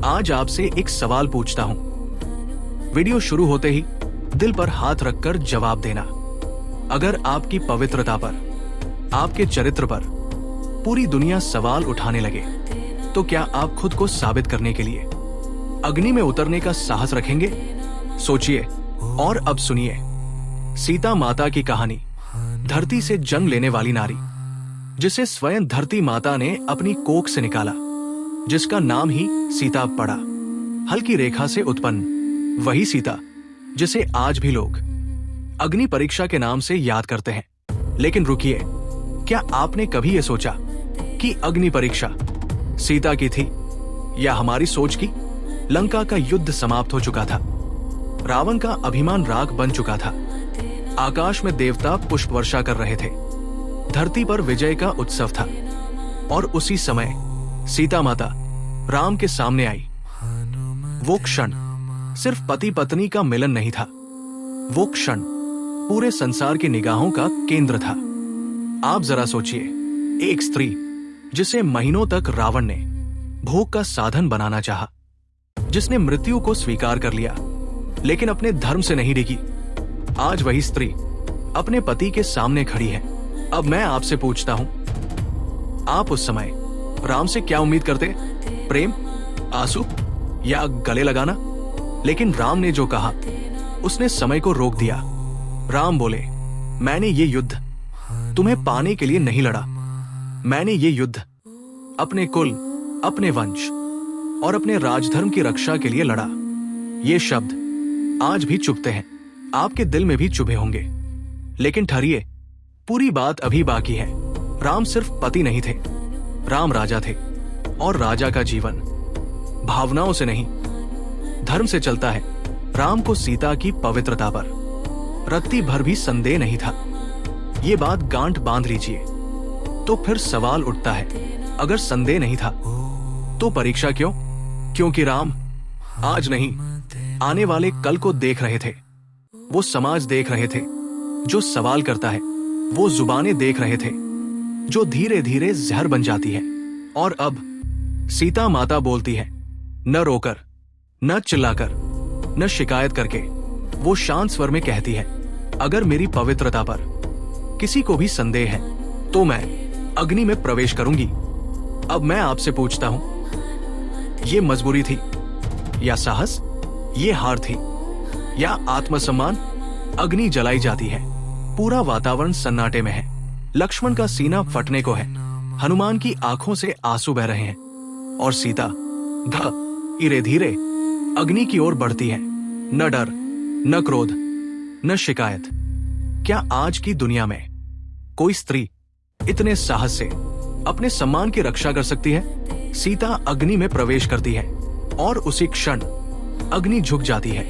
आज आपसे एक सवाल पूछता हूं। वीडियो शुरू होते ही दिल पर हाथ रखकर जवाब देना। अगर आपकी पवित्रता पर, आपके चरित्र पर पूरी दुनिया सवाल उठाने लगे, तो क्या आप खुद को साबित करने के लिए अग्नि में उतरने का साहस रखेंगे? सोचिए और अब सुनिए सीता माता की कहानी। धरती से जन्म लेने वाली नारी, जिसे स्वयं धरती माता ने अपनी कोख से निकाला, जिसका नाम ही सीता पड़ा। हल्की रेखा से उत्पन्न वही सीता जिसे आज भी लोग अग्नि परीक्षा के नाम से याद करते हैं। लेकिन रुकिए, क्या आपने कभी यह सोचा कि अग्नि परीक्षा सीता की थी या हमारी सोच की? लंका का युद्ध समाप्त हो चुका था, रावण का अभिमान राख बन चुका था, आकाश में देवता पुष्प वर्षा कर रहे थे, धरती पर विजय का उत्सव था। और उसी समय सीता माता राम के सामने आई। वो क्षण सिर्फ पति पत्नी का मिलन नहीं था, वो क्षण पूरे संसार की निगाहों का केंद्र था। आप जरा सोचिए, एक स्त्री जिसे महीनों तक रावण ने भोग का साधन बनाना चाहा, जिसने मृत्यु को स्वीकार कर लिया लेकिन अपने धर्म से नहीं डिगी, आज वही स्त्री अपने पति के सामने खड़ी है। अब मैं आपसे पूछता हूं, आप उस समय राम से क्या उम्मीद करते? प्रेम, आंसू या गले लगाना? लेकिन राम ने जो कहा, उसने समय को रोक दिया। राम बोले, मैंने ये युद्ध तुम्हें पाने के लिए नहीं लड़ा, मैंने ये युद्ध अपने कुल, अपने वंश और अपने राजधर्म की रक्षा के लिए लड़ा। ये शब्द आज भी चुभते हैं, आपके दिल में भी चुभे होंगे। लेकिन ठहरिए, पूरी बात अभी बाकी है। राम सिर्फ पति नहीं थे, राम राजा थे, और राजा का जीवन भावनाओं से नहीं, धर्म से चलता है। राम को सीता की पवित्रता पर रत्ती भर भी संदेह नहीं था। ये बात गांठ बांध लीजिए। तो फिर सवाल उठता है, अगर संदेह नहीं था तो परीक्षा क्यों? क्योंकि राम आज नहीं, आने वाले कल को देख रहे थे। वो समाज देख रहे थे जो सवाल करता है, वो जुबानें देख रहे थे जो धीरे धीरे जहर बन जाती है। और अब सीता माता बोलती है, न रोकर, न चिल्लाकर, न शिकायत करके। वो शांत स्वर में कहती है, अगर मेरी पवित्रता पर किसी को भी संदेह है तो मैं अग्नि में प्रवेश करूंगी। अब मैं आपसे पूछता हूं, ये मजबूरी थी या साहस? ये हार थी या आत्मसम्मान? अग्नि जलाई जाती है, पूरा वातावरण सन्नाटे में है। लक्ष्मण का सीना फटने को है, हनुमान की आंखों से आंसू बह रहे हैं, और सीता धीरे धीरे अग्नि की ओर बढ़ती है। न डर, न क्रोध, न शिकायत। क्या आज की दुनिया में कोई स्त्री इतने साहस से अपने सम्मान की रक्षा कर सकती है? सीता अग्नि में प्रवेश करती है और उसी क्षण अग्नि झुक जाती है।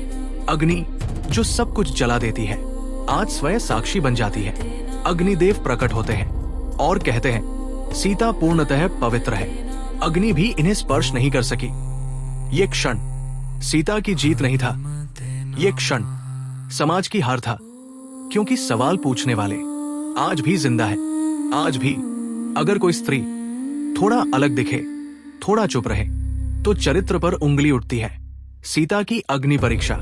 अग्नि जो सब कुछ जला देती है, आज स्वयं साक्षी बन जाती है। अग्निदेव प्रकट होते हैं और कहते हैं, सीता पूर्णतः पवित्र है, अग्नि भी इन्हें स्पर्श नहीं कर सकी। ये क्षण सीता की जीत नहीं था, ये क्षण समाज की हार था, क्योंकि सवाल पूछने वाले आज भी जिंदा है। आज भी अगर कोई स्त्री थोड़ा अलग दिखे, थोड़ा चुप रहे, तो चरित्र पर उंगली उठती है। सीता की अग्नि परीक्षा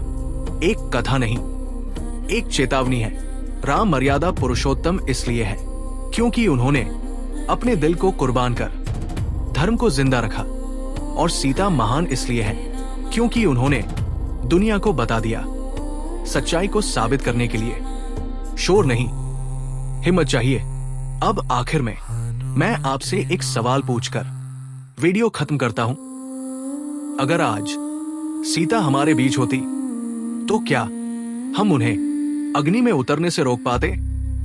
एक कथा नहीं, एक चेतावनी है। राम मर्यादा पुरुषोत्तम इसलिए है क्योंकि उन्होंने अपने दिल को कुर्बान कर धर्म को जिंदा रखा, और सीता महान इसलिए है क्योंकि उन्होंने दुनिया को बता दिया। सच्चाई को साबित करने के लिए शोर नहीं, हिम्मत चाहिए। अब आखिर में मैं आपसे एक सवाल पूछकर वीडियो खत्म करता हूं। अगर आज सीता हमारे बीच होती तो क्या हम उन्हें अग्नि में उतरने से रोक पाते,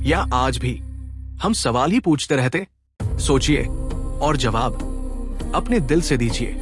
या आज भी हम सवाल ही पूछते रहते? सोचिए और जवाब अपने दिल से दीजिए।